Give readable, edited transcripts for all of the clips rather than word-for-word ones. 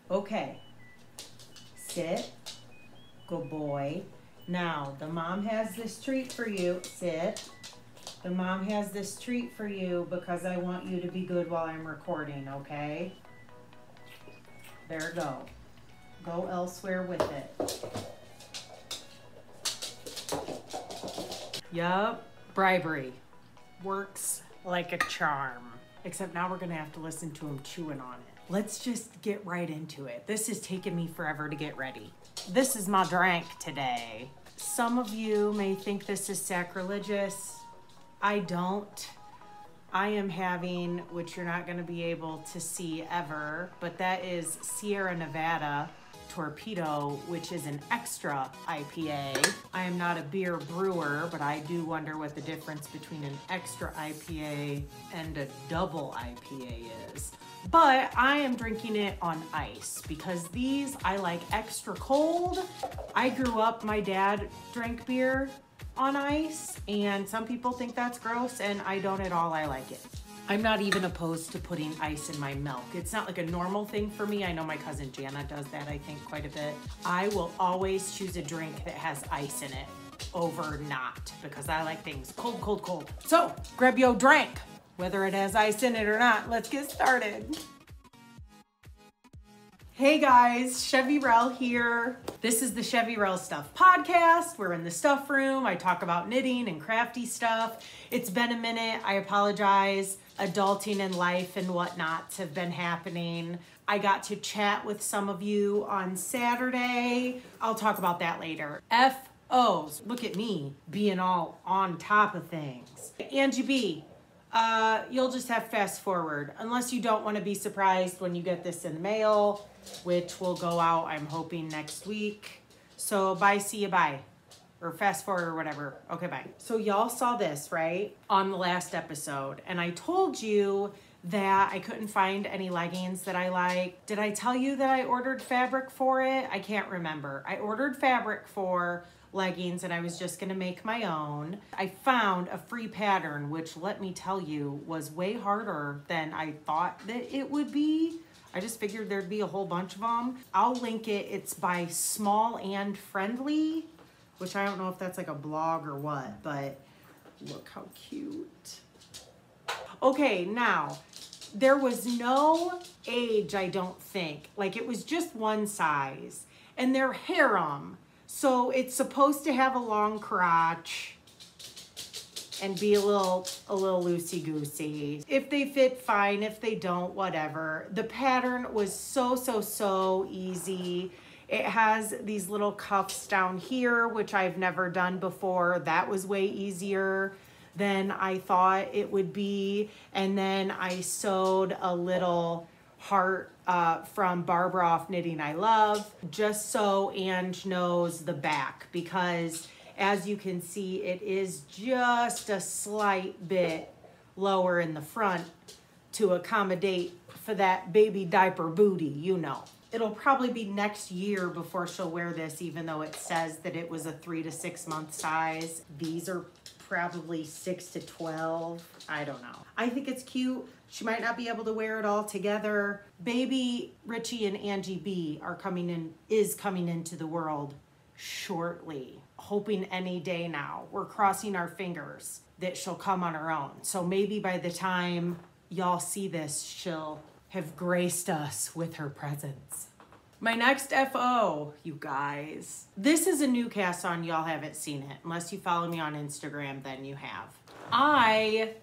Okay, sit, good boy. Now, the mom has this treat for you. Sit. The mom has this treat for you because I want you to be good while I'm recording, okay? There, go. Go elsewhere with it. Yup, bribery. Works like a charm. Except now we're gonna have to listen to him chewing on it. Let's just get right into it. This is taking me forever to get ready. This is my drink today. Some of you may think this is sacrilegious. I don't. I am having, which you're not gonna be able to see ever, but that is Sierra Nevada Torpedo, which is an extra IPA. I am not a beer brewer, but I do wonder what the difference between an extra IPA and a double IPA is. But I am drinking it on ice because these I like extra cold. I grew up, my dad drank beer on ice, and some people think that's gross, and I don't at all. I like it. I'm not even opposed to putting ice in my milk. It's not like a normal thing for me. I know my cousin Jana does that, I think, quite a bit. I will always choose a drink that has ice in it over not, because I like things cold, cold, cold. So grab your drink, whether it has ice in it or not. Let's get started. Hey guys, Chevy Rel here. This is the Chevy Rel Stuff Podcast. We're in the stuff room. I talk about knitting and crafty stuff. It's been a minute. I apologize. Adulting and life and whatnots have been happening. I got to chat with some of you on Saturday. I'll talk about that later. FOs, look at me being all on top of things. Angie B, you'll just have to fast forward unless you don't want to be surprised when you get this in the mail, which will go out, I'm hoping, next week. So bye, see you, bye. Or fast forward or whatever. Okay, bye. So y'all saw this, right? On the last episode. And I told you that I couldn't find any leggings that I like. Did I tell you that I ordered fabric for it? I can't remember. I ordered fabric for leggings and I was just gonna make my own. I found a free pattern, which, let me tell you, was way harder than I thought that it would be. I just figured there'd be a whole bunch of them. I'll link it. It's by Small and Friendly, which I don't know if that's like a blog or what, but look how cute. Okay, now, there was no age, I don't think. Like, it was just one size. And they're harem, so it's supposed to have a long crotch and be a little loosey-goosey. If they fit, fine. If they don't, whatever. The pattern was so easy. It has these little cuffs down here, which I've never done before. That was way easier than I thought it would be. And then I sewed a little heart from Barbara off Knitting I Love, just so Ange knows the back, because as you can see, it is just a slight bit lower in the front to accommodate for that baby diaper booty, you know. It'll probably be next year before she'll wear this, even though it says that it was a 3 to 6 month size. These are probably 6 to 12. I don't know. I think it's cute. She might not be able to wear it all together. Baby Richie and Angie B is coming into the world shortly. Hoping any day now. We're crossing our fingers that she'll come on her own. So maybe by the time y'all see this, she'll have graced us with her presence. My next FO, you guys. This is a new cast on. Y'all haven't seen it. Unless you follow me on Instagram, then you have. I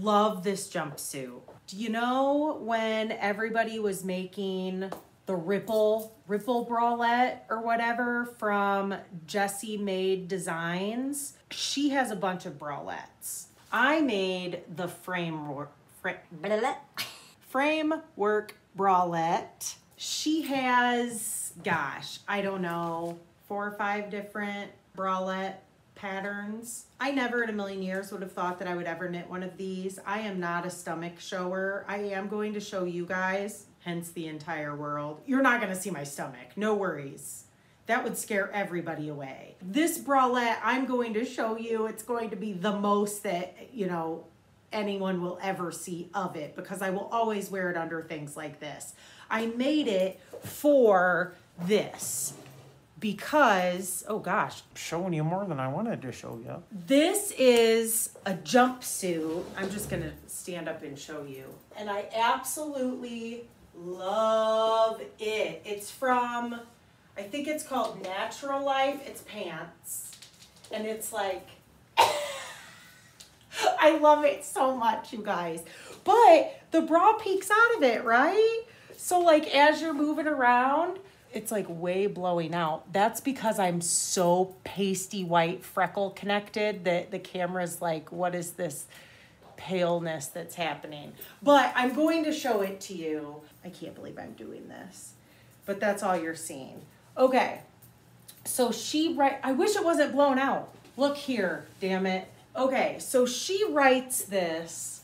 love this jumpsuit. Do you know when everybody was making the ripple bralette or whatever from Jessie Maed Designs? She has a bunch of bralettes. I made the framework bralette. She has, gosh, I don't know, 4 or 5 different bralette patterns. I never in a million years would have thought that I would ever knit one of these. I am not a stomach shower. I am going to show you guys, hence the entire world. You're not gonna see my stomach, no worries. That would scare everybody away. This bralette I'm going to show you, it's going to be the most that, you know, anyone will ever see of it, because I will always wear it under things like this. I made it for this because, oh gosh, I'm showing you more than I wanted to show you. this is a jumpsuit. I'm just gonna stand up and show you. And I absolutely love it. It's from, I think it's called Natural Life. It's pants. And it's like, I love it so much, you guys. But the bra peeks out of it, right? So like as you're moving around, it's like way blowing out. That's because I'm so pasty white freckle connected that the camera's like, what is this paleness that's happening? But I'm going to show it to you. I can't believe I'm doing this, but that's all you're seeing. Okay, so I wish it wasn't blown out. Look here, damn it. Okay, so she writes this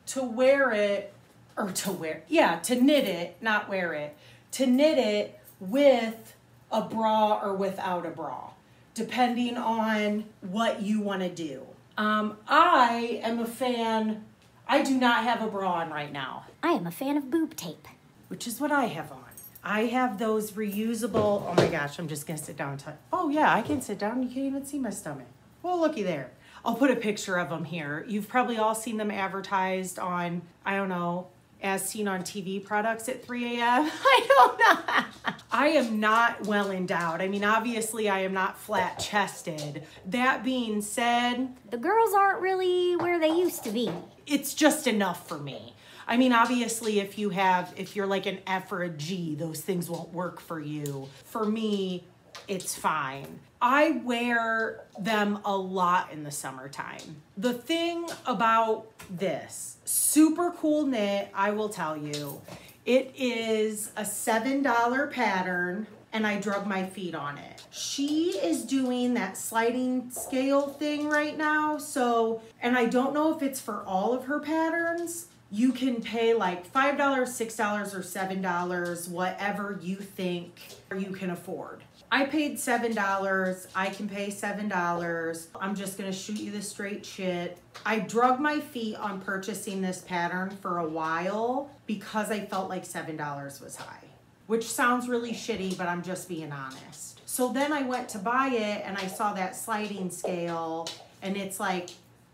to wear it, or to knit it, not wear it, to knit it with a bra or without a bra, depending on what you want to do. I am a fan. I do not have a bra on right now. I am a fan of boob tape. Which is what I have on. I have those reusable, oh my gosh, I'm just gonna sit down and touch. Oh yeah, I can sit down, you can't even see my stomach. Well, looky there. I'll put a picture of them here. You've probably all seen them advertised on, I don't know, as seen on TV products at 3 a.m. I don't know. I am not well endowed. I mean, obviously I am not flat chested. That being said, The girls aren't really where they used to be. it's just enough for me. I mean, obviously if you're like an F or a G, those things won't work for you. For me, it's fine. I wear them a lot in the summertime. The thing about this, super cool knit, I will tell you. It is a $7 pattern and I drug my feet on it. She is doing that sliding scale thing right now. So, and I don't know if it's for all of her patterns. You can pay like $5, $6, or $7, whatever you think you can afford. I paid $7. I can pay $7. I'm just gonna shoot you the straight shit. I drug my feet on purchasing this pattern for a while because I felt like $7 was high, which sounds really shitty, but I'm just being honest. So then I went to buy it and I saw that sliding scale and it's like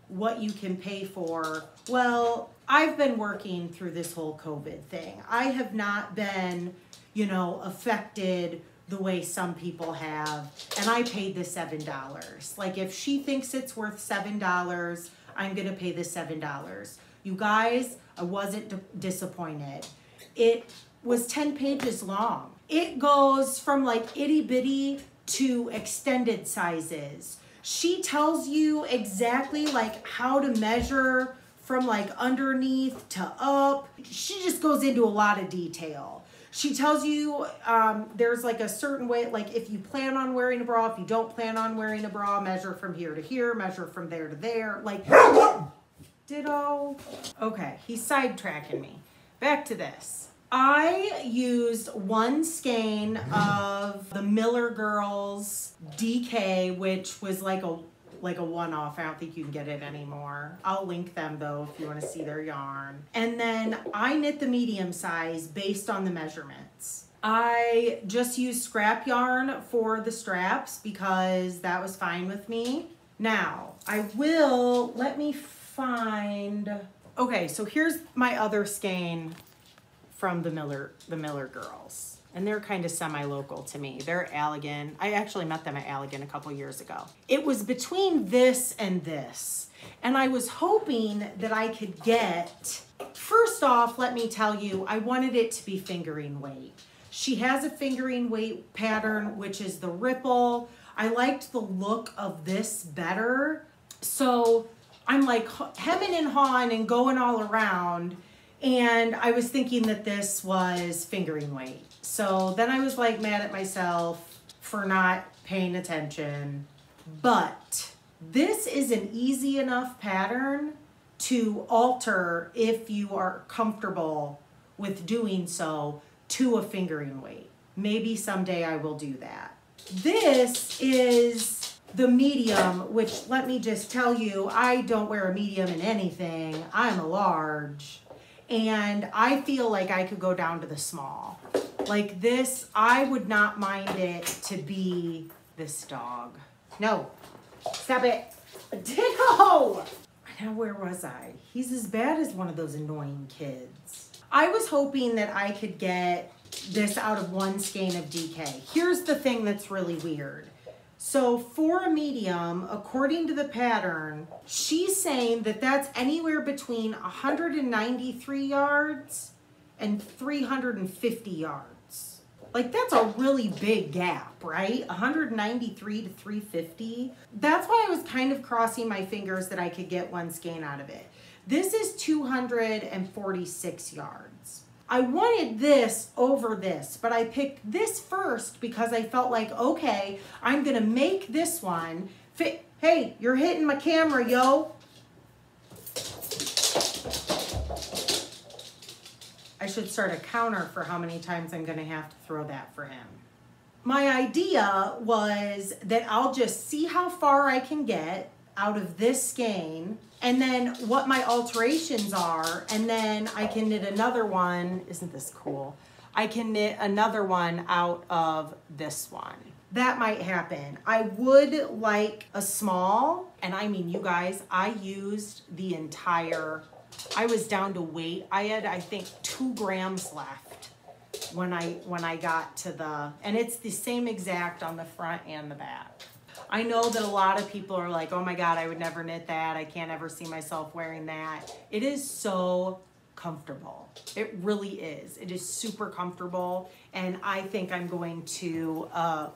what you can pay for. Well, I've been working through this whole COVID thing. I have not been, affected the way some people have, and I paid the $7. Like if she thinks it's worth $7, I'm gonna pay the $7. You guys, I wasn't disappointed. It was 10 pages long. It goes from like itty bitty to extended sizes. She tells you exactly like how to measure from like underneath to up. She just goes into a lot of detail. She tells you there's like a certain way, like if you plan on wearing a bra, if you don't plan on wearing a bra, measure from here to here, measure from there to there, like ditto. Okay, he's sidetracking me. Back to this. I used one skein of the Miller Girls DK, which was like a one-off. I don't think you can get it anymore. I'll link them though if you want to see their yarn. And then I knit the medium size based on the measurements. I just used scrap yarn for the straps because that was fine with me. Now, let me find, okay, so here's my other skein from the Miller Girls. And they're kind of semi-local to me. They're Allegan. I actually met them at Allegan a couple years ago. It was between this and this. And I was hoping that I could get, first off, let me tell you, I wanted it to be fingering weight. She has a fingering weight pattern, which is the ripple. I liked the look of this better. So I'm like hemming and hawing and going all around. And I was thinking that this was fingering weight. So then I was like mad at myself for not paying attention. But this is an easy enough pattern to alter if you are comfortable with doing so to a fingering weight. Maybe someday I will do that. This is the medium, which let me just tell you, I don't wear a medium in anything. I'm a large. And I feel like I could go down to the small. Like this, I would not mind it to be this dog. No, stop it. Ditto! Now where was I? He's as bad as one of those annoying kids. I was hoping that I could get this out of one skein of DK. Here's the thing that's really weird. So for a medium, according to the pattern, she's saying that that's anywhere between 193 yards and 350 yards. Like that's a really big gap, right? 193 to 350. That's why I was kind of crossing my fingers that I could get one skein out of it. This is 246 yards. I wanted this over this, but I picked this first because I felt like, okay, I'm gonna make this one fit. Hey, you're hitting my camera, yo. I should start a counter for how many times I'm gonna have to throw that for him. My idea was that I'll just see how far I can get out of this skein and then what my alterations are, and then I can knit another one. Isn't this cool? I can knit another one out of this one. That might happen. I would like a small, and I mean, you guys, I used the entire, I was down to weight. I had, I think, 2 grams left when I got to the, and it's the same exact on the front and the back. I know that a lot of people are like, oh my God, I would never knit that. I can't ever see myself wearing that. It is so comfortable. It really is. It is super comfortable. And I think I'm going to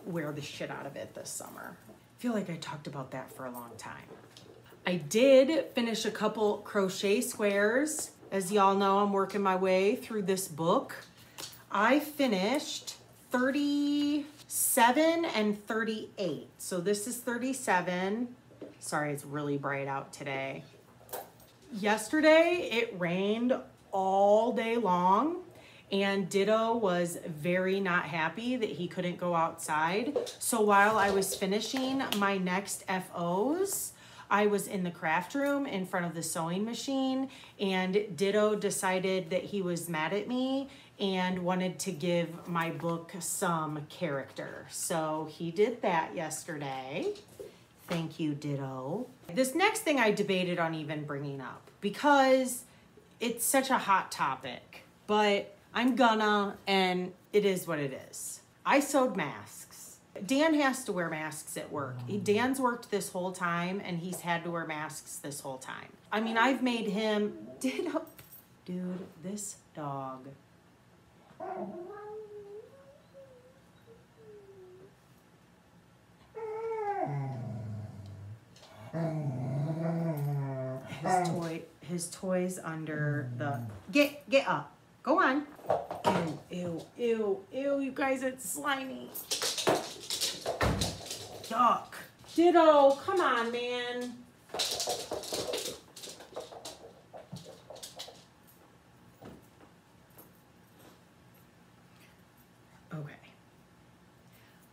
wear the shit out of it this summer. I feel like I talked about that for a long time. I did finish a couple crochet squares. As y'all know, I'm working my way through this book. I finished 37 and 38. So this is 37. Sorry, it's really bright out today. Yesterday, it rained all day long, and Ditto was very not happy that he couldn't go outside. So while I was finishing my next FOs, I was in the craft room in front of the sewing machine, and Ditto decided that he was mad at me and wanted to give my book some character. So he did that yesterday. Thank you, Ditto. This next thing I debated on even bringing up because it's such a hot topic, but I'm gonna, and it is what it is. I sewed masks. Dan has to wear masks at work. Dan's worked this whole time, and he's had to wear masks this whole time. I mean, I've made him, Ditto. Dude, this dog. His toy's under the, get up, go on. Ew, ew, ew, ew, you guys, it's slimy. Duck. Ditto, come on, man. Okay.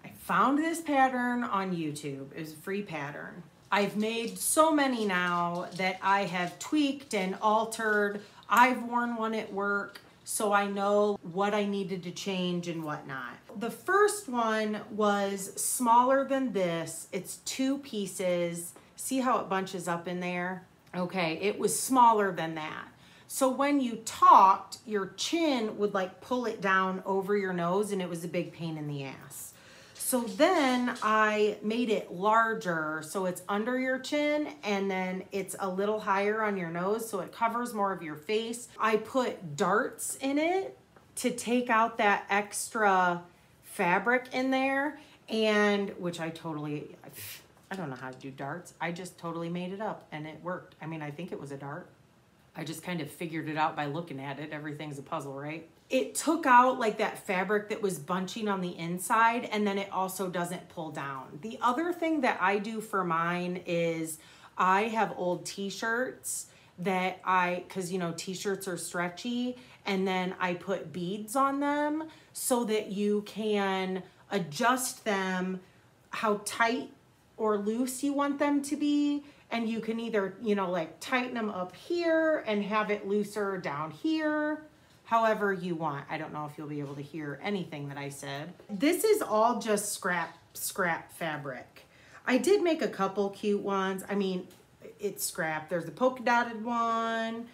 I found this pattern on YouTube. It was a free pattern. I've made so many now that I have tweaked and altered. I've worn one at work, so I know what I needed to change and whatnot. The first one was smaller than this. It's 2 pieces. See how it bunches up in there? Okay, it was smaller than that. So when you talked, your chin would like pull it down over your nose, and it was a big pain in the ass. So then I made it larger, so it's under your chin, and then it's a little higher on your nose, so it covers more of your face. I put darts in it to take out that extra fabric in there, and which I don't know how to do darts. I just totally made it up, and it worked. I mean, I think it was a dart. I just kind of figured it out by looking at it. Everything's a puzzle, right? It took out like that fabric that was bunching on the inside, and then it also doesn't pull down. The other thing that I do for mine is I have old t-shirts that cause you know, t-shirts are stretchy, and then I put beads on them so that you can adjust them how tight or loose you want them to be. And you can either, you know, like tighten them up here and have it looser down here, however you want. I don't know if you'll be able to hear anything that I said. This is all just scrap fabric. I did make a couple cute ones. I mean, it's scrap. There's a polka dotted one.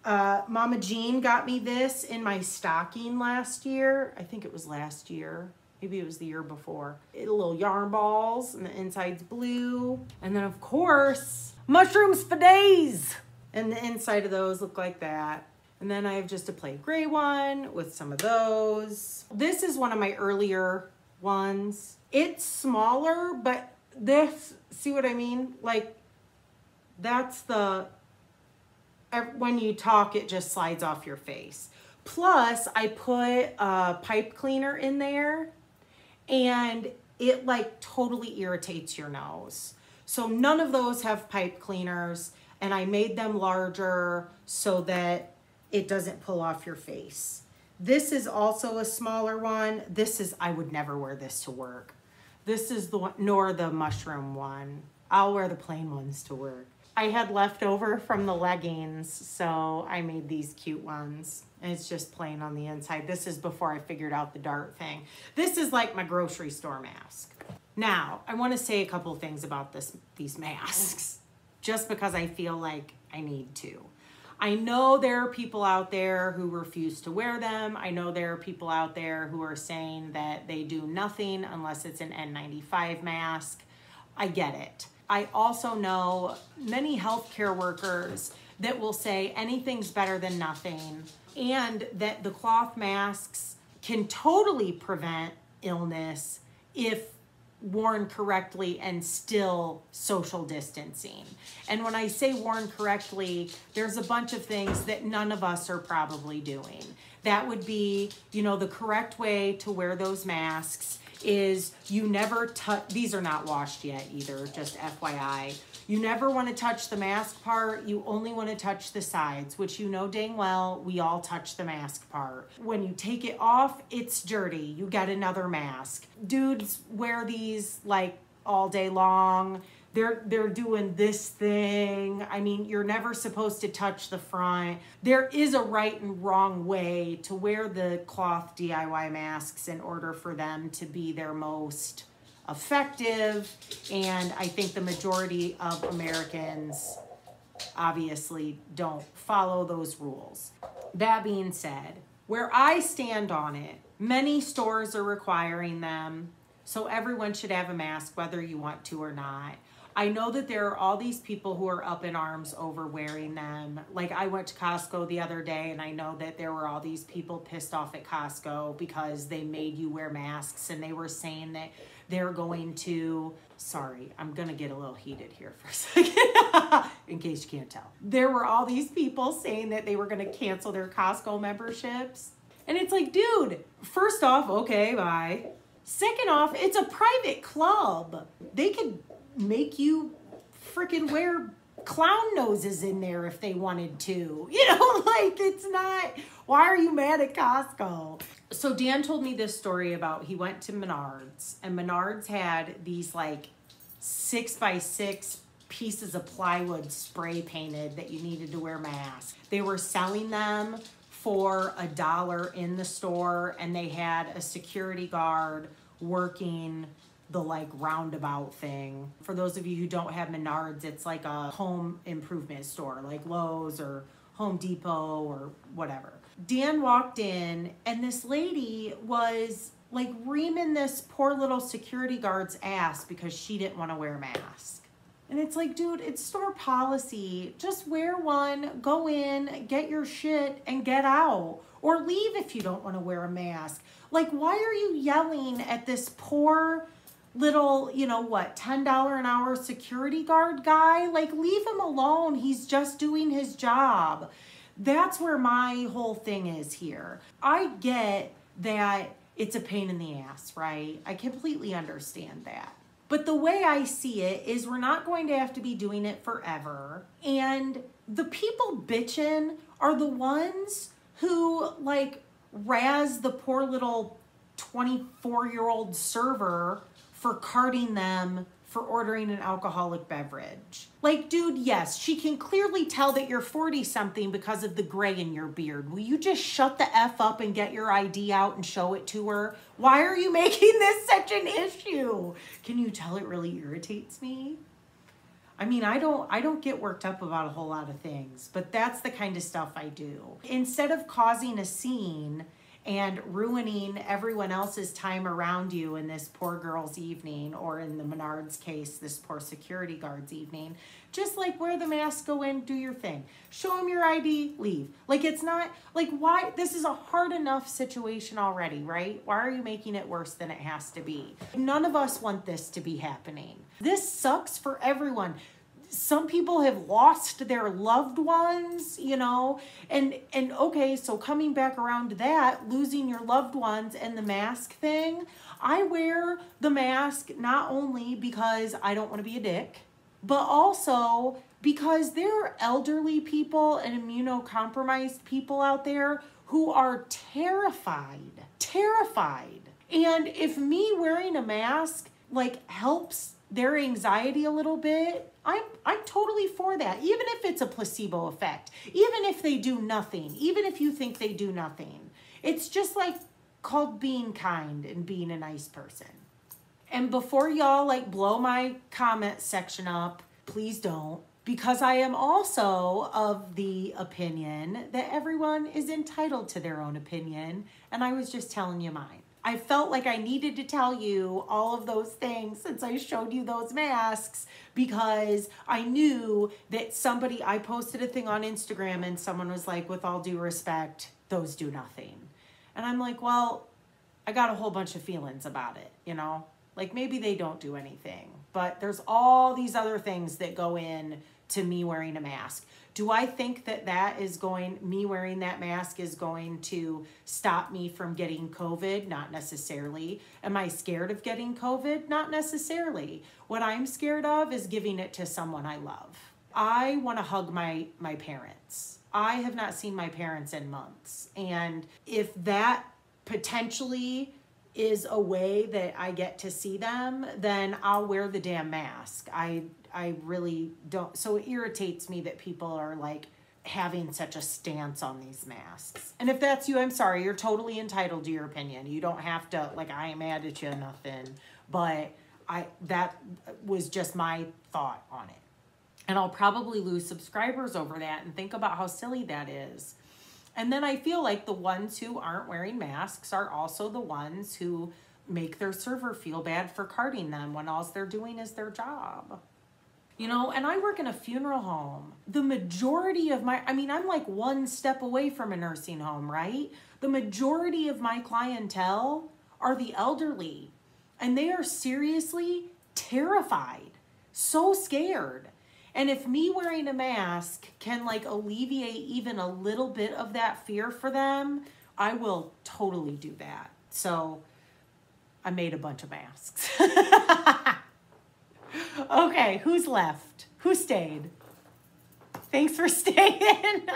Mama Jean got me this in my stocking last year. I think it was last year. Maybe it was the year before. Little yarn balls, and the inside's blue. And then, of course, mushrooms for days. And the inside of those look like that. And then I have just a plain gray one with some of those. This is one of my earlier ones. It's smaller, but this, see what I mean? Like, that's the, when you talk, it just slides off your face. Plus, I put a pipe cleaner in there, and it like totally irritates your nose. So none of those have pipe cleaners, and I made them larger so that it doesn't pull off your face. This is also a smaller one. This is, I would never wear this to work. This is the one, nor the mushroom one. I'll wear the plain ones to work. I had leftover from the leggings, so I made these cute ones. And it's just plain on the inside. This is before I figured out the dart thing. This is like my grocery store mask. Now, I want to say a couple of things about these masks, just because I feel like I need to. I know there are people out there who refuse to wear them. I know there are people out there who are saying that they do nothing unless it's an N95 mask. I get it. I also know many healthcare workers that will say anything's better than nothing, and that the cloth masks can totally prevent illness if worn correctly and still social distancing. And when I say worn correctly, there's a bunch of things that none of us are probably doing. That would be, you know, the correct way to wear those masks is you never touch, these are not washed yet either, just FYI. You never want to touch the mask part. You only want to touch the sides, which you know dang well, we all touch the mask part. When you take it off, it's dirty. You get another mask. Dudes wear these like all day long. They're doing this thing. I mean, you're never supposed to touch the front. There is a right and wrong way to wear the cloth DIY masks in order for them to be their most effective. And I think the majority of Americans obviously don't follow those rules. That being said, where I stand on it, many stores are requiring them. So everyone should have a mask, whether you want to or not. I know that there are all these people who are up in arms over wearing them. Like, I went to Costco the other day, and I know that there were all these people pissed off at Costco because they made you wear masks, and they were saying that they're going to, sorry, I'm gonna get a little heated here for a second, in case you can't tell. There were all these people saying that they were gonna cancel their Costco memberships. And it's like, dude, first off, okay, bye. Second off, it's a private club. They could make you freaking wear clown noses in there if they wanted to. You know, like, it's not, why are you mad at Costco? So Dan told me this story about, he went to Menards, and Menards had these like 6x6 pieces of plywood spray painted that you needed to wear masks. They were selling them for $1 in the store, and they had a security guard working the like roundabout thing. For those of you who don't have Menards, it's like a home improvement store, like Lowe's or Home Depot or whatever. Dan walked in, and this lady was like reaming this poor little security guard's ass because she didn't want to wear a mask. And it's like, dude, it's store policy. Just wear one, go in, get your shit, and get out. Or leave if you don't want to wear a mask. Like, why are you yelling at this poor little, you know what, $10 an hour security guard guy? Like, leave him alone. He's just doing his job. That's where my whole thing is here. I get that it's a pain in the ass, right? I completely understand that. But the way I see it is we're not going to have to be doing it forever. And the people bitching are the ones who like razz the poor little 24-year-old server for carding them for ordering an alcoholic beverage. Like, dude, yes, she can clearly tell that you're 40-something because of the gray in your beard. Will you just shut the F up and get your ID out and show it to her? Why are you making this such an issue? Can you tell it really irritates me? I mean, I don't get worked up about a whole lot of things, but that's the kind of stuff I do. Instead of causing a scene and ruining everyone else's time around you in this poor girl's evening, or in the Menards case, this poor security guard's evening, just like wear the mask, go in, do your thing. Show them your ID, leave. Like, it's not, like, why? This is a hard enough situation already, right? Why are you making it worse than it has to be? None of us want this to be happening. This sucks for everyone. Some people have lost their loved ones, you know, and okay, so coming back around to that, losing your loved ones and the mask thing, I wear the mask not only because I don't want to be a dick, but also because there are elderly people and immunocompromised people out there who are terrified. And if me wearing a mask, like, helps their anxiety a little bit, I'm totally for that. Even if it's a placebo effect, even if they do nothing, even if you think they do nothing, it's just like called being kind and being a nice person. And before y'all like blow my comment section up, please don't, because I am also of the opinion that everyone is entitled to their own opinion, and I was just telling you mine. I felt like I needed to tell you all of those things since I showed you those masks, because I knew that I posted a thing on Instagram and someone was like, with all due respect, those do nothing. And I'm like, well, I got a whole bunch of feelings about it, you know? Like, maybe they don't do anything, but there's all these other things that go in to me wearing a mask. Do I think that me wearing that mask is going to stop me from getting COVID? Not necessarily. Am I scared of getting COVID? Not necessarily. What I'm scared of is giving it to someone I love. I want to hug my parents. I have not seen my parents in months. And if that potentially is a way that I get to see them, then I'll wear the damn mask. I really don't. So it irritates me that people are like having such a stance on these masks. And if that's you, I'm sorry. You're totally entitled to your opinion. You don't have to, like, I ain't mad at you or nothing. But that was just my thought on it. And I'll probably lose subscribers over that and think about how silly that is. And then I feel like the ones who aren't wearing masks are also the ones who make their server feel bad for carding them when all they're doing is their job. You know, and I work in a funeral home. The majority of I'm like one step away from a nursing home, right? The majority of my clientele are the elderly, and they are seriously terrified, so scared. And if me wearing a mask can like alleviate even a little bit of that fear for them, I will totally do that. So I made a bunch of masks. Okay, who's left? Who stayed? Thanks for staying.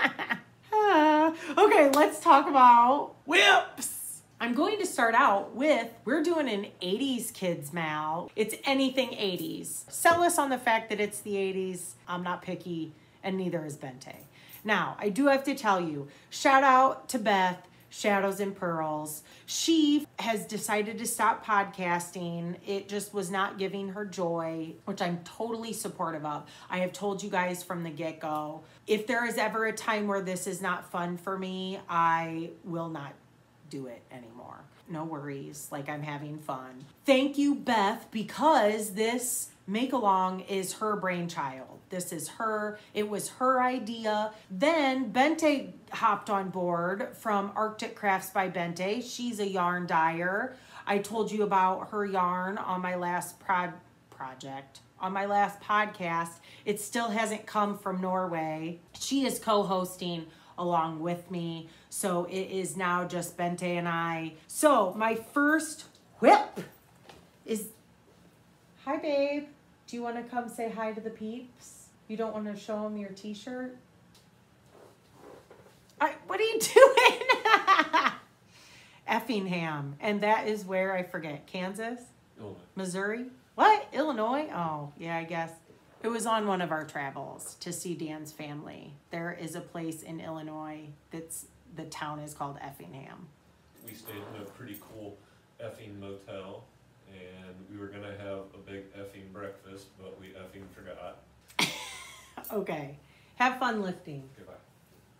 Okay, let's talk about whips. I'm going to start out with, we're doing an 80s kids mal. It's anything 80s. Sell us on the fact that it's the 80s. I'm not picky, and neither is Bente. Now, I do have to tell you, shout out to Beth, Shadows and Pearls. She has decided to stop podcasting. It just was not giving her joy, which I'm totally supportive of. I have told you guys from the get-go, if there is ever a time where this is not fun for me, I will not do it anymore. No worries, like I'm having fun. Thank you, Beth, because this make-along is her brainchild. This is her, it was her idea. Then Bente hopped on board from ArcticCrafts by Bente. She's a yarn dyer. I told you about her yarn on my last project, on my last podcast. It still hasn't come from Norway. She is co-hosting along with me. So it is now just Bente and I. So my first whip is, hi babe. Do you want to come say hi to the peeps? You don't want to show them your t-shirt? What are you doing? Effingham. And that is where, I forget, Kansas? Illinois. Missouri? What? Illinois? Oh, yeah, I guess. It was on one of our travels to see Dan's family. There is a place in Illinois the town is called Effingham. We stayed in a pretty cool effing motel, and we were gonna have a big effing breakfast, but we effing forgot. Okay. Have fun lifting. Goodbye.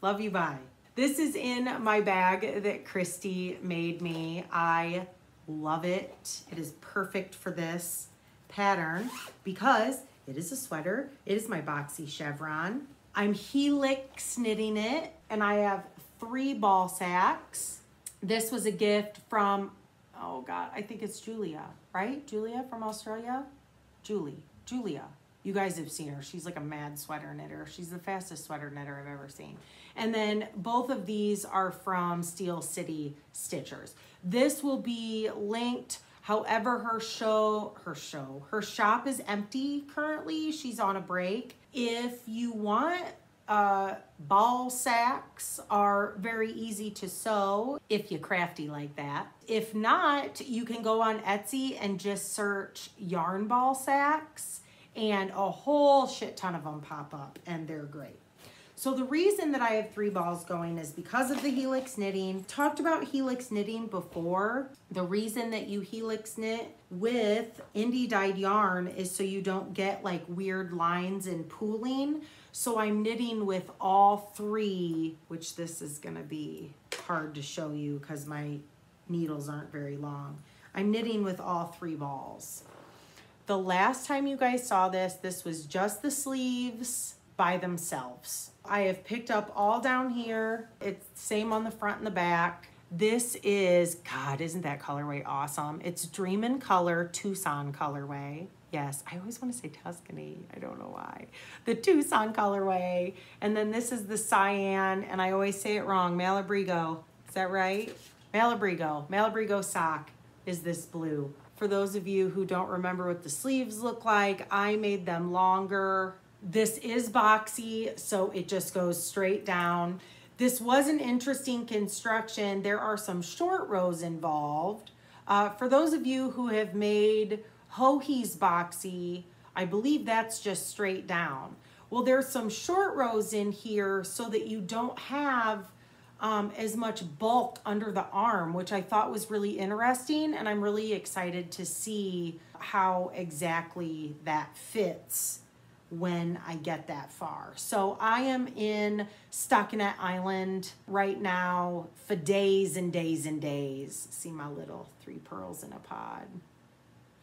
Love you, bye. This is in my bag that Christy made me. I love it. It is perfect for this pattern because it is a sweater. It is my Boxy Chevron. I'm Helix knitting it, and I have 3 ball sacks. This was a gift from, oh God, I think it's Julia, right? Julia from Australia? Julia. You guys have seen her. She's like a mad sweater knitter. She's the fastest sweater knitter I've ever seen. And then both of these are from Steel City Stitchers. This will be linked. However, her shop is empty currently. She's on a break. If you want, ball sacks are very easy to sew if you're crafty like that. If not, you can go on Etsy and just search yarn ball sacks, and a whole shit ton of them pop up, and they're great. So the reason that I have 3 balls going is because of the Helix knitting. Talked about Helix knitting before. The reason that you Helix knit with indie dyed yarn is so you don't get like weird lines and pooling. So I'm knitting with all 3, which this is gonna be hard to show you because my needles aren't very long. I'm knitting with all 3 balls. The last time you guys saw this, this was just the sleeves by themselves. I have picked up all down here. It's same on the front and the back. This is, God, isn't that colorway awesome? It's Dream in Color Tucson colorway. Yes, I always want to say Tuscany. I don't know why. The Tucson colorway. And then this is the Cian, and I always say it wrong, Malabrigo. Is that right? Malabrigo sock is this blue. For those of you who don't remember what the sleeves look like, I made them longer. This is boxy, so it just goes straight down. This was an interesting construction. There are some short rows involved. For those of you who have made Hohe's boxy, I believe that's just straight down. Well, there's some short rows in here so that you don't have as much bulk under the arm, which I thought was really interesting, and I'm really excited to see how exactly that fits when I get that far. So I am in Stockinette Island right now for days and days and days. See my little 3 pearls in a pod.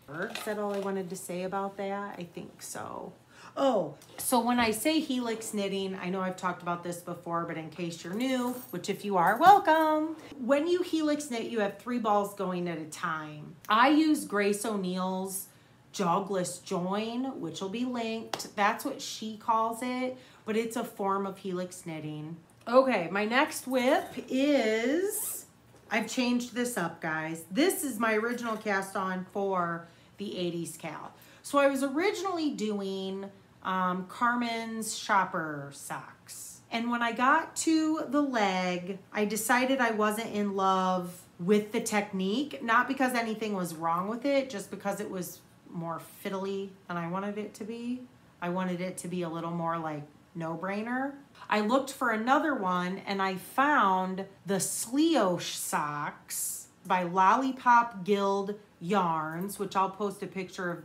Is that all I wanted to say about that? I think so. Oh, so when I say Helix knitting, I know I've talked about this before, but in case you're new, which if you are, welcome. When you Helix knit, you have 3 balls going at a time. I use Grace O'Neill's Jogless Join, which will be linked. That's what she calls it, but it's a form of Helix knitting. Okay, my next whip is, I've changed this up, guys. This is my original cast on for the 80s Cal. So I was originally doing Carmen's shopper socks. And when I got to the leg, I decided I wasn't in love with the technique, not because anything was wrong with it, just because it was more fiddly than I wanted it to be. I wanted it to be a little more like no-brainer. I looked for another one and I found the Slioche socks by Lollipop Guild Yarns, which I'll post a picture of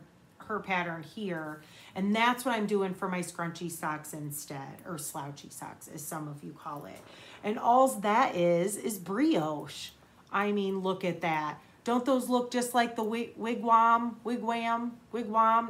her pattern here. And that's what I'm doing for my scrunchy socks instead, or slouchy socks, as some of you call it. And all that is brioche. I mean, look at that. Don't those look just like the wigwam?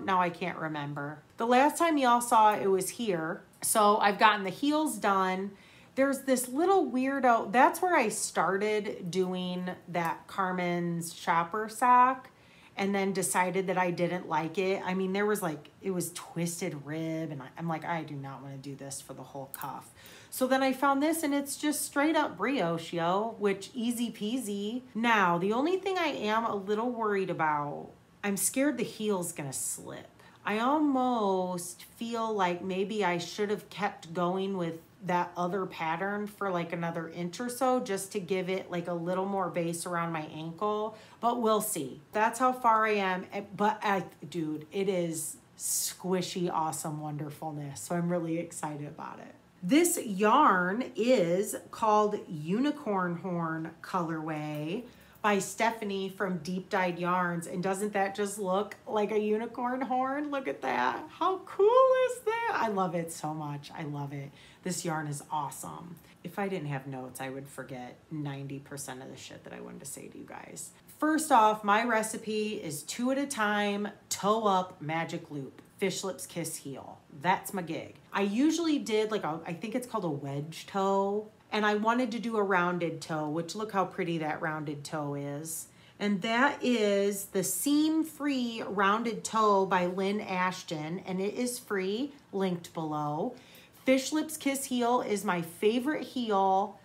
Now I can't remember. The last time y'all saw it was here. So I've gotten the heels done. There's this little weirdo. That's where I started doing that Carmen's shopper sock, and then decided that I didn't like it. I mean, there was like, it was twisted rib, and I'm like, I do not want to do this for the whole cuff. So then I found this, and it's just straight up brioche, yo, which easy peasy. Now, the only thing I am a little worried about, I'm scared the heel's gonna slip. I almost feel like maybe I should have kept going with that other pattern for like another inch or so, just to give it like a little more base around my ankle, but we'll see. That's how far I am. But dude, it is squishy, awesome wonderfulness. So I'm really excited about it. This yarn is called Unicorn Horn colorway by Stephanie from Deep Dyed Yarns. And doesn't that just look like a unicorn horn? Look at that. How cool is that? I love it so much. I love it. This yarn is awesome. If I didn't have notes, I would forget 90% of the shit that I wanted to say to you guys. First off, my recipe is 2 at a time, toe up, magic loop, fish lips, kiss, heel. That's my gig. I usually did like I think it's called a wedge toe. And I wanted to do a rounded toe, which look how pretty that rounded toe is. And that is the seam-free rounded toe by Lynne Ashton, and it is free, linked below. Fish Lips Kiss Heel is my favorite heel,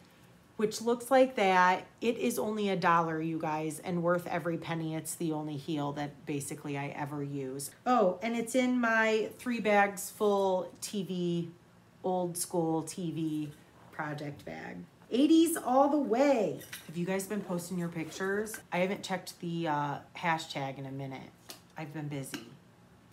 which looks like that. It is only $1, you guys, and worth every penny. It's the only heel that basically I ever use. Oh, and it's in my 3 bags full TV, old school TV project bag. 80s all the way. Have you guys been posting your pictures? I haven't checked the hashtag in a minute. I've been busy.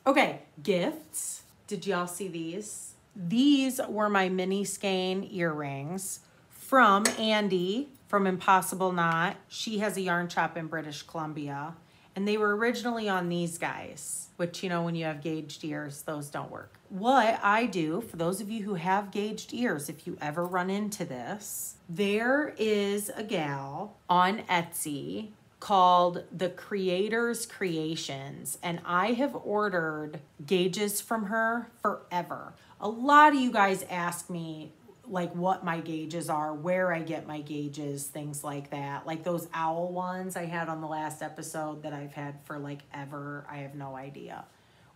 Okay, gifts. Did y'all see these? These were my mini skein earrings from Andy from Impossible Knot. She has a yarn shop in British Columbia. And they were originally on these guys, which, you know, when you have gauged ears, those don't work. What I do, for those of you who have gauged ears, if you ever run into this, there is a gal on Etsy called The Creator's Creations, and I have ordered gauges from her forever. A lot of you guys ask me like what my gauges are, where I get my gauges, things like that. Like those owl ones I had on the last episode that I've had for like ever. I have no idea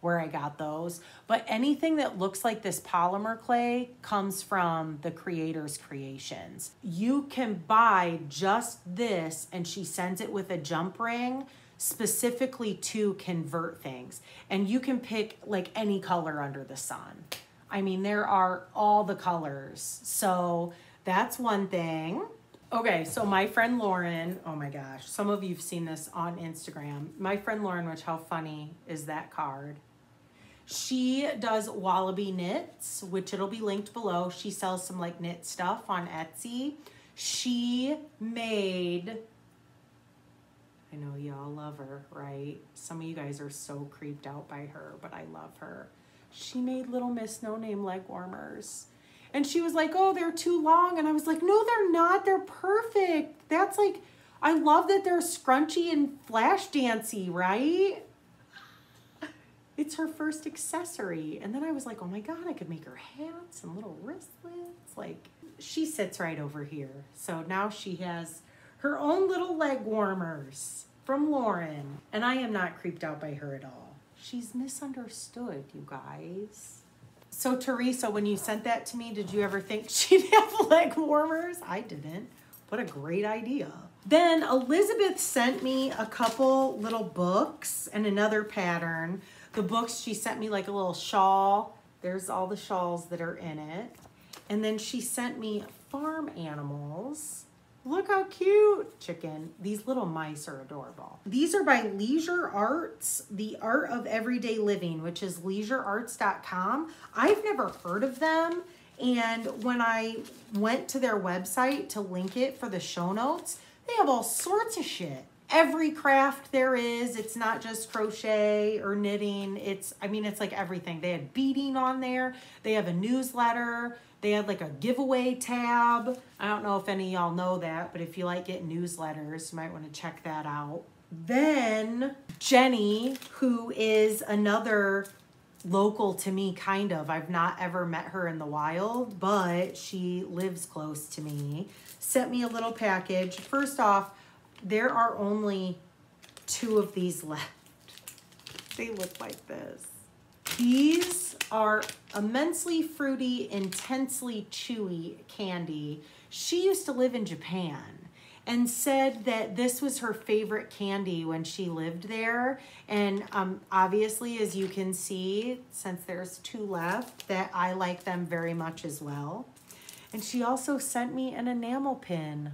where I got those. But anything that looks like this polymer clay comes from The Creator's Creations. You can buy just this, and she sends it with a jump ring specifically to convert things. And you can pick like any color under the sun. I mean, there are all the colors. So that's one thing. Okay, so my friend Lauren, oh my gosh, some of you've seen this on Instagram. My friend Lauren, which how funny is that card? She does Wallaby Knits, which it'll be linked below. She sells some like knit stuff on Etsy. She made, I know y'all love her, right? Some of you guys are so creeped out by her, but I love her. She made Little Miss No Name leg warmers. And she was like, oh, they're too long. And I was like, no, they're not. They're perfect. That's like, I love that they're scrunchy and flash dancey, right? It's her first accessory. And then I was like, oh my God, I could make her hats and little wristlets. Like, she sits right over here. So now she has her own little leg warmers from Lauren. And I am not creeped out by her at all. She's misunderstood, you guys. So Teresa, when you sent that to me, did you ever think she'd have leg warmers? I didn't. What a great idea. Then Elizabeth sent me a couple little books and another pattern. The books, she sent me like a little shawl. There's all the shawls that are in it. And then she sent me farm animals. Look how cute. Chicken. These little mice are adorable. These are by Leisure Arts, The Art of Everyday Living, which is leisurearts.com. I've never heard of them. And when I went to their website to link it for the show notes, they have all sorts of shit. Every craft there is. It's not just crochet or knitting. It's like everything. They had beading on there. They have a newsletter. They had like a giveaway tab. I don't know if any of y'all know that, but if you like getting newsletters, you might want to check that out. Then Jenny, who is another local to me, kind of. I've not ever met her in the wild, but she lives close to me. Sent me a little package. First off, there are only 2 of these left. They look like this. These are immensely fruity, intensely chewy candy. She used to live in Japan and said that this was her favorite candy when she lived there. And obviously, as you can see, since there's 2 left, that I like them very much as well. And she also sent me an enamel pin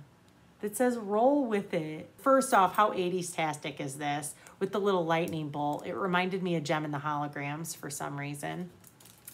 that says roll with it. First off, how 80s-tastic is this? With the little lightning bolt. It reminded me of Gem and the Holograms for some reason.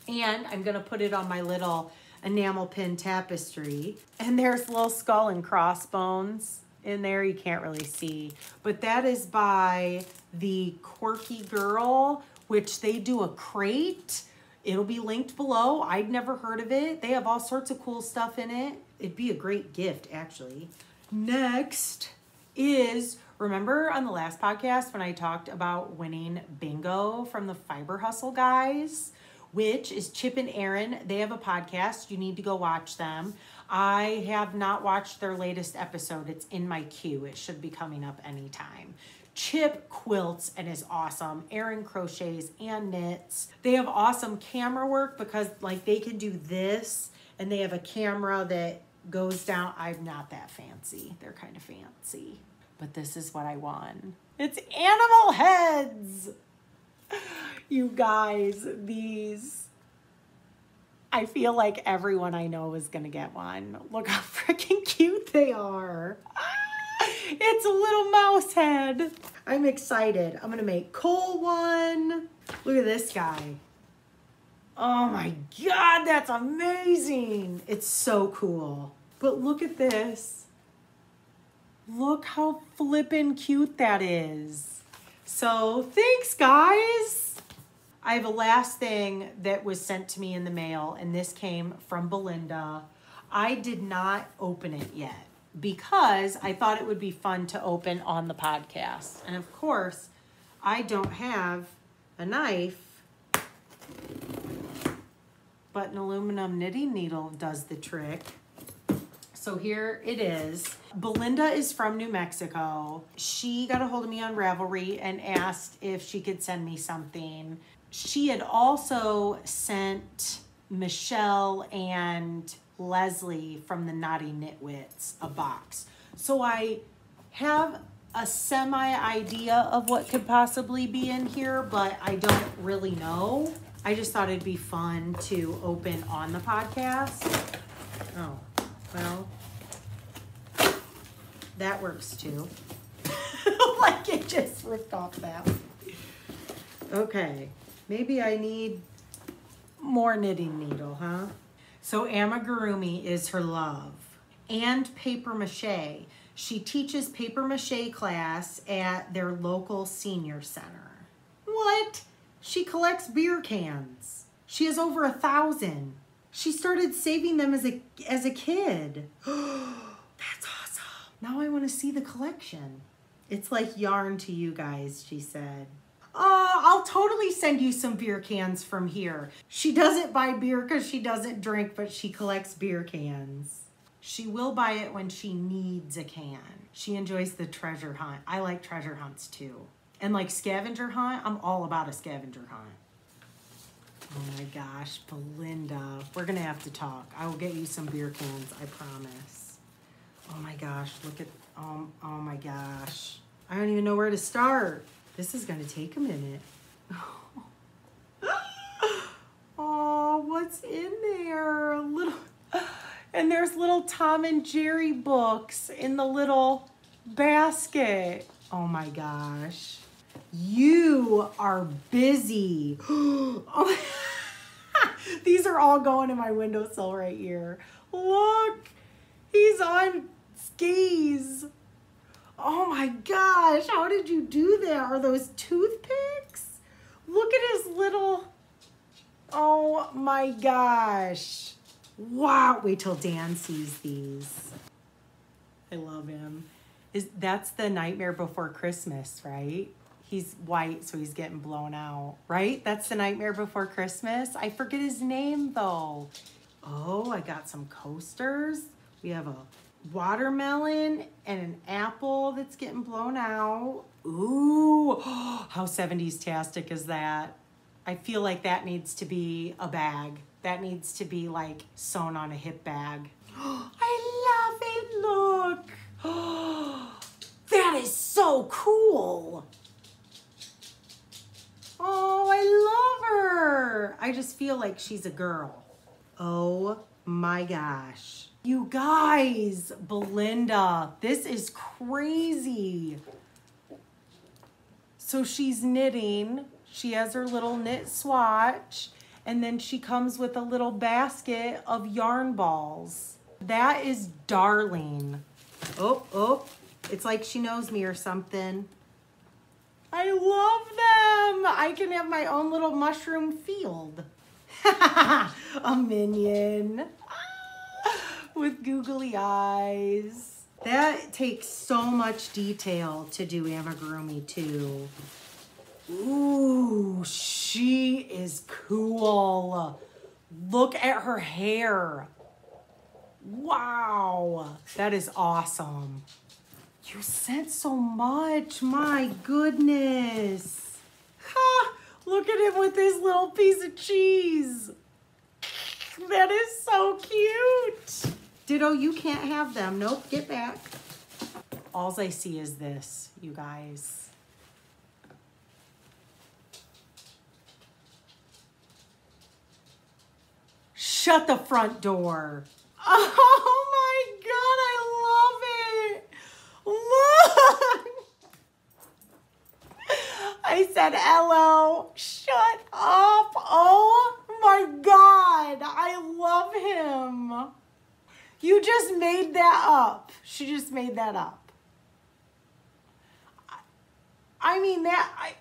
And I'm gonna put it on my little enamel pin tapestry. And there's little skull and crossbones in there. You can't really see. But that is by the Quirky Girl, which they do a crate. It'll be linked below. I'd never heard of it. They have all sorts of cool stuff in it. It'd be a great gift, actually. Next is, remember on the last podcast when I talked about winning bingo from the Fiber Hustle guys, which is Chip and Aaron. They have a podcast. You need to go watch them. I have not watched their latest episode. It's in my queue. It should be coming up anytime. Chip quilts and is awesome. Aaron crochets and knits. They have awesome camera work because like they can do this and they have a camera that goes down. I'm not that fancy. They're kind of fancy. But this is what I won. It's animal heads. You guys, these. I feel like everyone I know is going to get one. Look how freaking cute they are. It's a little mouse head. I'm excited. I'm going to make Cole one. Look at this guy. Oh my God, that's amazing. It's so cool. But look at this. Look how flippin' cute that is. So thanks, guys. I have a last thing that was sent to me in the mail, and this came from Belinda. I did not open it yet because I thought it would be fun to open on the podcast. And of course, I don't have a knife, but an aluminum knitting needle does the trick. So here it is. Belinda is from New Mexico. She got a hold of me on Ravelry and asked if she could send me something. She had also sent Michelle and Leslie from the Naughty Knitwits a box. So I have a semi-idea of what could possibly be in here, but I don't really know. I just thought it'd be fun to open on the podcast. Oh, well, that works too. Like it just ripped off that. Okay, maybe I need more knitting needle, huh? So amigurumi is her love. And paper mache. She teaches paper mache class at their local senior center. What? She collects beer cans. She has over 1,000. She started saving them as a kid. That's awesome. Now I want to see the collection. It's like yarn to you guys, she said. Oh, I'll totally send you some beer cans from here. She doesn't buy beer because she doesn't drink, but she collects beer cans. She will buy it when she needs a can. She enjoys the treasure hunt. I like treasure hunts too. And like scavenger hunt, I'm all about a scavenger hunt. Oh my gosh, Belinda. We're gonna have to talk. I will get you some beer cans, I promise. Oh my gosh, look at, oh my gosh. I don't even know where to start. This is gonna take a minute. Oh, what's in there? And there's little Tom and Jerry books in the little basket. Oh my gosh. You are busy. Oh, these are all going in my windowsill right here. Look, he's on skis. Oh my gosh, how did you do that? Are those toothpicks? Look at his little, oh my gosh. Wow, wait till Dan sees these. I love him. That's the Nightmare Before Christmas, right? He's white, so he's getting blown out, right? That's the Nightmare Before Christmas. I forget his name, though. Oh, I got some coasters. We have a watermelon and an apple that's getting blown out. Ooh, how 70s-tastic is that? I feel like that needs to be a bag. That needs to be like sewn on a hip bag. I love it, look. That is so cool. Oh, I love her. I just feel like she's a girl. Oh my gosh. You guys, Belinda, this is crazy. So she's knitting. She has her little knit swatch. And then she comes with a little basket of yarn balls. That is darling. Oh, it's like she knows me or something. I love them. I can have my own little mushroom field. A minion with googly eyes. That takes so much detail to do amigurumi too. Ooh, she is cool. Look at her hair. Wow, that is awesome. You sent so much, my goodness. Ha, look at him with his little piece of cheese. That is so cute. Ditto, you can't have them. Nope, get back. All I see is this, you guys. Shut the front door. Oh my God, I love it. Look. I said hello. Shut up. Oh my God, I love him. You just made that up. She just made that up. I mean that,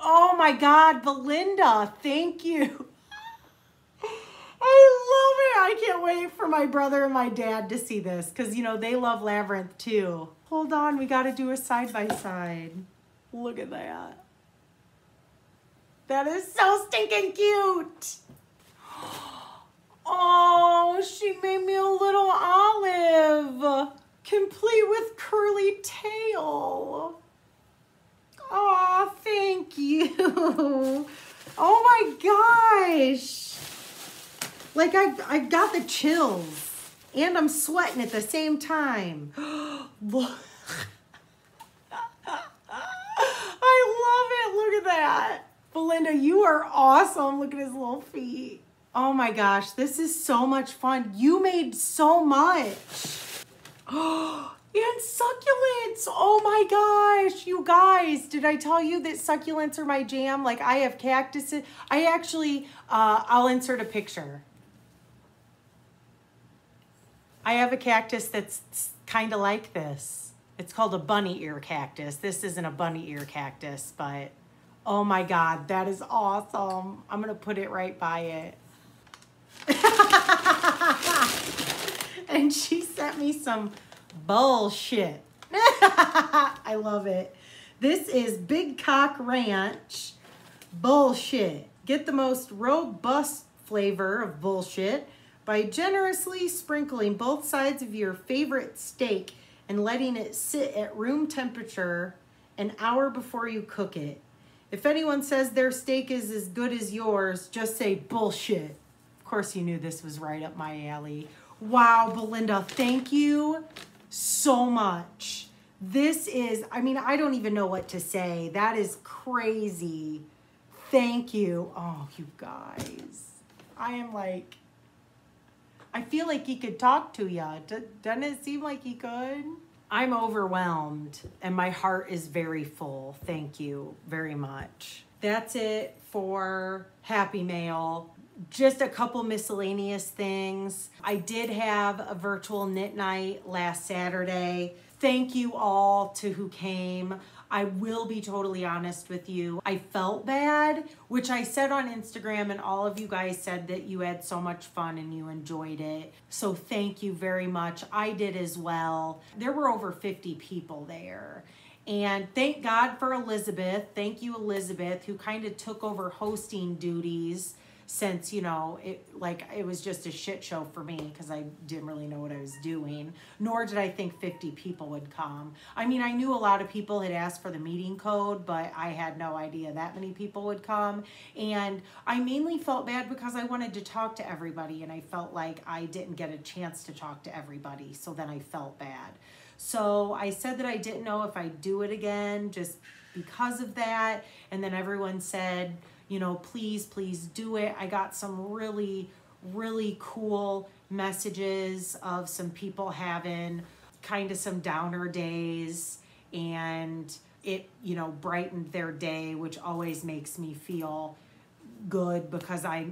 oh my God, Belinda, thank you. I love it. I can't wait for my brother and my dad to see this because, you know, they love Labyrinth too. Hold on, we got to do a side-by-side. Look at that. That is so stinking cute. Oh, she made me a little olive, complete with curly tail. Oh, thank you. Oh my gosh. Like I got the chills and I'm sweating at the same time. Look. I love it. Look at that. Belinda, you are awesome. Look at his little feet. Oh my gosh, this is so much fun. You made so much. And succulents. Oh my gosh, you guys, did I tell you that succulents are my jam? Like I have cactuses. I actually, I'll insert a picture. I have a cactus that's kind of like this. It's called a bunny ear cactus. This isn't a bunny ear cactus, but oh my God, that is awesome. I'm gonna put it right by it. And she sent me some bullshit. I love it. This is Big Cock Ranch bullshit. Get the most robust flavor of bullshit by generously sprinkling both sides of your favorite steak and letting it sit at room temperature an hour before you cook it. If anyone says their steak is as good as yours, just say bullshit. Of course you knew this was right up my alley. Wow, Belinda, thank you so much. This is, I mean, I don't even know what to say. That is crazy. Thank you. Oh, you guys. I am like, I feel like he could talk to you. Doesn't it seem like he could? I'm overwhelmed and my heart is very full. Thank you very much. That's it for Happy Mail. Just a couple miscellaneous things. I did have a virtual knit night last Saturday. Thank you all to who came. I will be totally honest with you. I felt bad, which I said on Instagram, and all of you guys said that you had so much fun and you enjoyed it. So thank you very much. I did as well. There were over 50 people there. And thank God for Elizabeth. Thank you, Elizabeth, who kind of took over hosting duties since, you know, it was just a shit show for me because I didn't really know what I was doing, nor did I think 50 people would come. I mean, I knew a lot of people had asked for the meeting code, but I had no idea that many people would come. And I mainly felt bad because I wanted to talk to everybody and I felt like I didn't get a chance to talk to everybody. So then I felt bad. So I said that I didn't know if I'd do it again just because of that. And then everyone said, you know, please, please do it. I got some really, really cool messages of some people having kind of some downer days, and it, you know, brightened their day, which always makes me feel good because I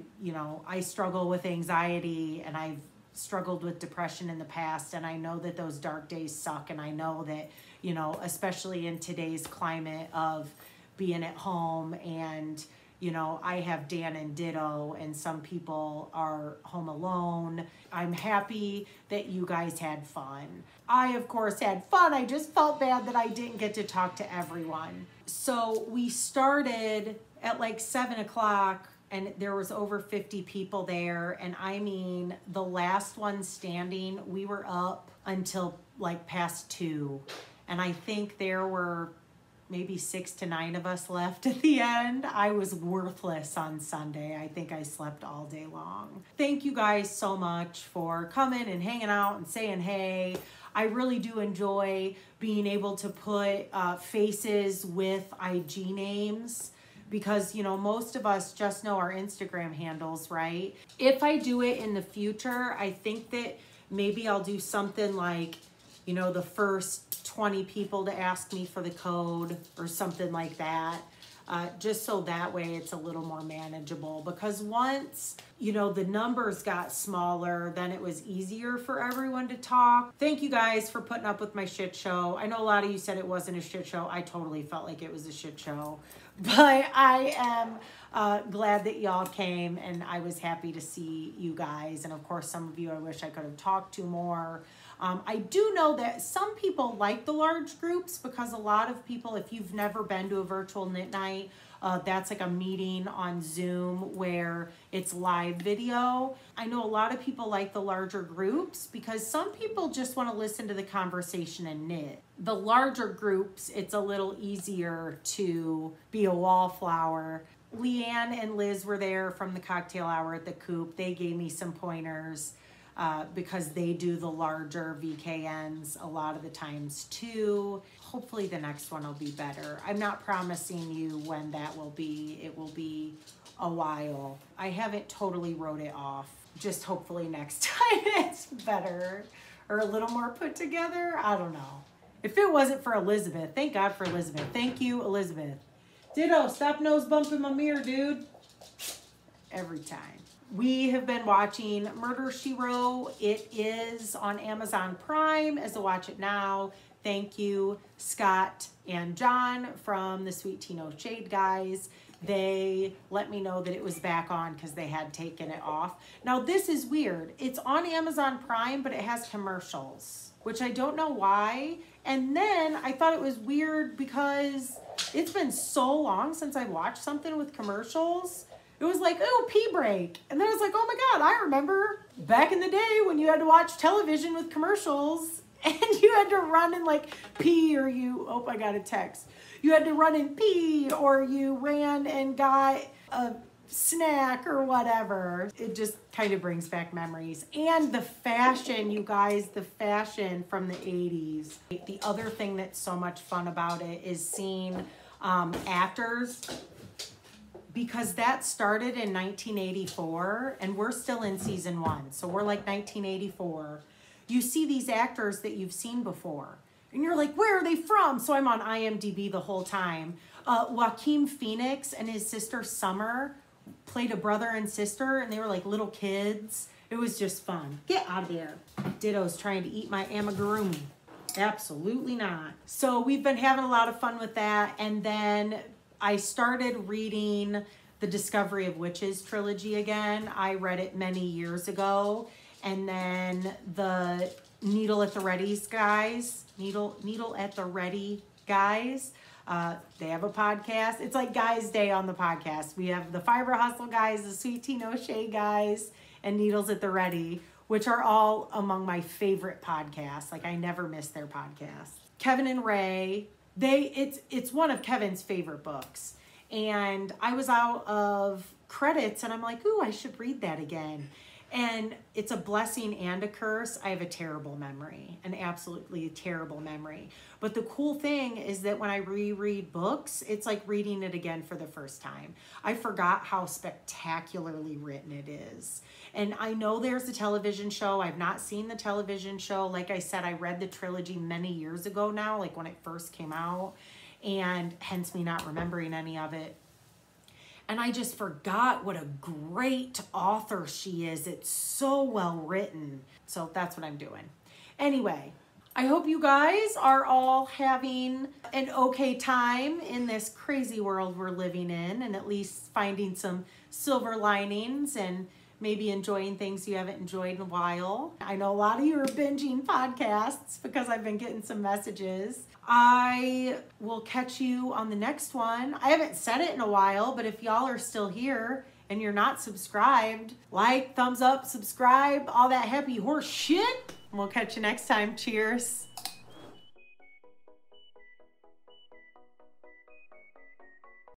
struggle with anxiety, and I've struggled with depression in the past, and I know that those dark days suck, and I know that, you know, especially in today's climate of being at home, and, you know, I have Dan and Ditto, and some people are home alone. I'm happy that you guys had fun. I, of course, had fun. I just felt bad that I didn't get to talk to everyone. So we started at like 7 o'clock, and there was over 50 people there. And I mean, the last one standing, we were up until like past 2. And I think there were maybe 6 to 9 of us left at the end. I was worthless on Sunday. I think I slept all day long. Thank you guys so much for coming and hanging out and saying hey. I really do enjoy being able to put faces with IG names, because, you know, most of us just know our Instagram handles, right? If I do it in the future, I think that maybe I'll do something like, you know, the first 20 people to ask me for the code or something like that. Just so that way it's a little more manageable, because once, you know, the numbers got smaller, then it was easier for everyone to talk. Thank you guys for putting up with my shit show. I know a lot of you said it wasn't a shit show. I totally felt like it was a shit show, but I am glad that y'all came, and I was happy to see you guys. And of course, some of you I wish I could have talked to more. I do know that some people like the large groups, because a lot of people, if you've never been to a virtual knit night, that's like a meeting on Zoom where it's live video. I know a lot of people like the larger groups because some people just want to listen to the conversation and knit. The larger groups, it's a little easier to be a wallflower. Leanne and Liz were there from the cocktail hour at the Coop. They gave me some pointers. Because they do the larger VKNs a lot of the times too. Hopefully the next one will be better. I'm not promising you when that will be. It will be a while. I haven't totally wrote it off. Just hopefully next time it's better or a little more put together. I don't know. If it wasn't for Elizabeth, thank God for Elizabeth. Thank you, Elizabeth. Ditto, stop nose bumping my mirror, dude. Every time. We have been watching Murder, She Wrote. It is on Amazon Prime as a watch it now. Thank you, Scott and John from the Sweet Tino Shade guys. They let me know that it was back on because they had taken it off. Now this is weird. It's on Amazon Prime, but it has commercials, which I don't know why. And then I thought it was weird because it's been so long since I watched something with commercials. It was like, oh, pee break. And then I was like, oh my God, I remember back in the day when you had to watch television with commercials and you had to run and like pee, or you, oh, I got a text. You had to run and pee, or you ran and got a snack or whatever. It just kind of brings back memories. And the fashion, you guys, the fashion from the 80s. The other thing that's so much fun about it is seeing actors, because that started in 1984 and we're still in season 1. So we're like 1984. You see these actors that you've seen before and you're like, where are they from? So I'm on IMDb the whole time. Joaquin Phoenix and his sister Summer played a brother and sister, and they were like little kids. It was just fun. Get out of there. Ditto's trying to eat my amigurumi. Absolutely not. So we've been having a lot of fun with that. And then I started reading the Discovery of Witches trilogy again. I read it many years ago. And then the Needle at the Ready guys, Needle at the Ready guys, they have a podcast. It's like Guys Day on the podcast. We have the Fiber Hustle guys, the Sweet Tino Shea guys, and Needles at the Ready, which are all among my favorite podcasts. Like I never miss their podcasts. Kevin and Ray, it's one of Kevin's favorite books. And I was out of credits and I'm like, ooh, I should read that again. And it's a blessing and a curse. I have a terrible memory, an absolutely terrible memory. But the cool thing is that when I reread books, it's like reading it again for the first time. I forgot how spectacularly written it is. And I know there's a television show. I've not seen the television show. Like I said, I read the trilogy many years ago now, like when it first came out, and hence me not remembering any of it. And I just forgot what a great author she is. It's so well written. So that's what I'm doing. Anyway, I hope you guys are all having an okay time in this crazy world we're living in, and at least finding some silver linings and maybe enjoying things you haven't enjoyed in a while. I know a lot of you are binging podcasts because I've been getting some messages. I will catch you on the next one. I haven't said it in a while, but if y'all are still here and you're not subscribed, like, thumbs up, subscribe, all that happy horse shit. We'll catch you next time. Cheers.